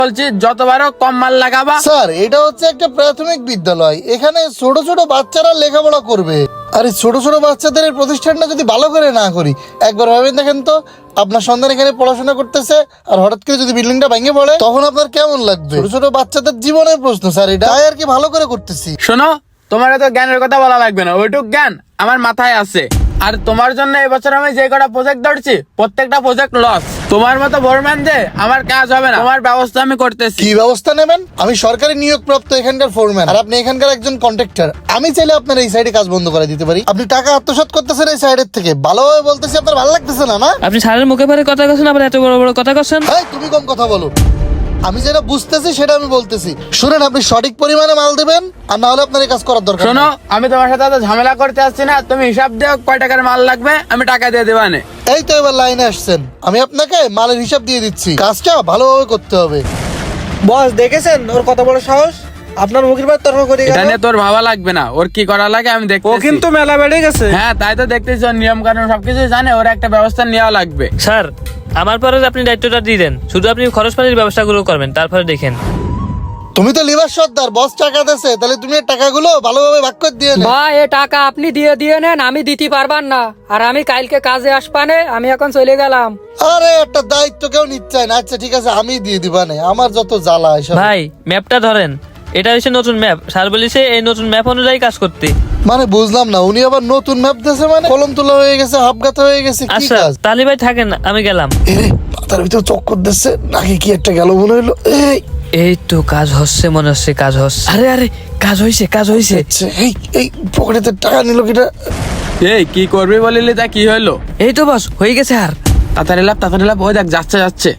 বলছি যতবারও কম মাল লাগাবা। স্যার এটা হচ্ছে একটা প্রাথমিক বিদ্যালয়, এখানে ছোট ছোট বাচ্চারা লেখাপড়া করবে। আর এই ছোট ছোট বাচ্চাদের এই প্রতিষ্ঠানটা যদি ভালো করে না করি, একবার ভাবেন দেখেন তো, আপনার সন্তান এখানে পড়াশোনা করতেছে আর হঠাৎ করে যদি বিল্ডিংটা ভেঙে পড়ে তখন আপনার কেমন লাগবে? ছোট ছোট বাচ্চাদের জীবনের প্রশ্ন স্যার, এটা তাই আর কি ভালো করে করতেছি। শোনো, তোমার এত জ্ঞানের কথা বলা লাগবে না, ওইটুক জ্ঞান আমার মাথায় আছে। আর তোমার জন্য এবছর আমি যে কটা প্রজেক্ট ধরছি প্রত্যেকটা প্রজেক্ট লস। তোমার মতো বড়ম্যান যে আমার কাজ হবে না, তোমার ব্যবস্থা আমি করতেছি। কি ব্যবস্থা নেবেন? আমি সরকারি নিয়োগপ্রাপ্ত এখানকার ফোরম্যান, আর আপনি এখানকার একজন কন্ট্রাক্টর। আমি চাইলে আপনার এই সাইডে কাজ বন্ধ করে দিতে পারি। আপনি টাকা আত্মসাৎ করতেছেন এই সাইডের থেকে, ভালোভাবে বলতেছি, আপনার ভালো লাগতেছে না? না আপনি স্যারের মুখে পরে কথা কছেন, আবার এত বড় বড় কথা কছেন। এই তুমি কম কথা বলো, আমি যেটা বুঝতেছি সেটা আমি বলতেছি। শুনেন, আপনি সঠিক পরিমাণে মাল দেবেন, আর না হলে আপনার এই কাজ করার দরকার শোনো, নেই। আমি তোমার সাথে এত ঝামেলা করতে আসছি না, তুমি হিসাব দিও কয় টাকার মাল লাগবে, আমি টাকা দিয়ে দেবানে। এই তো এবার লাইনে আসছেন, আমি আপনাকে মালের হিসাব দিয়ে দিচ্ছি, কাজটা ভালোভাবে করতে হবে। বস দেখেছেন ওর কত বড় সাহস, আপনার মুখের পর তর্ক করে এটা গেল। নিয়ে তোর ভাবা লাগবে না, ওর কি করা লাগে আমি ও দেখতেছি। কিন্তু মেলা বেড়ে গেছে। হ্যাঁ তাই তো দেখতেছি, ওর নিয়ম কানুন সবকিছু জানে, ওর একটা ব্যবস্থা নেওয়া লাগবে। স্যার আমার পরে আপনি দায়িত্বটা দিয়ে দেন, শুধু আপনি খরচ পানির ব্যবস্থাগুলো করবেন, তারপরে দেখেন। তুমি তো লিভার সর্দার, বস টাকা দিয়েছে, তাহলে তুমি এই টাকাগুলো ভালোভাবে ভাগ করে দিয়ে নে। ভাই এ টাকা আপনি দিয়ে নেন, আমি দিতে পারবার না। আর আমি কালকে কাজে আসবানে, আমি এখন চলে গেলাম। আরে একটা দায়িত্ব কেউ নিচ্ছে না। আচ্ছা ঠিক আছে, আমি দিয়ে দিবানে, আমার যত জ্বালা এসব। ভাই ম্যাপটা ধরেন, এটা হচ্ছে নতুন ম্যাপ। স্যার বলেছে এই নতুন ম্যাপ অনুযায়ী কাজ করতে। মানে বুঝলাম না, উনি আবার নতুন ম্যাপ দিয়েছে, মানে কলম তোলা হয়ে গেছে, হাফগাথা হয়ে গেছে, কি আচ্ছা কাজ? তালি ভাই থাকেন, আমি গেলাম। এ মাথার ভিতর চক্কর দিচ্ছে নাকি, কি একটা গেল মনে হইলো। এই তো কাজ হচ্ছে, মনে হচ্ছে কাজ হচ্ছে। আরে আরে কাজ হয়েছে, কাজ হয়েছে। এই এই পকেটেতে টাকা নিল কিটা? এই কি করবি বলিলি, তা কি হইলো? এই তো বস হয়ে গেছে। আর তাড়াতাড়ি লাভ, ওই দেখ যাচ্ছে।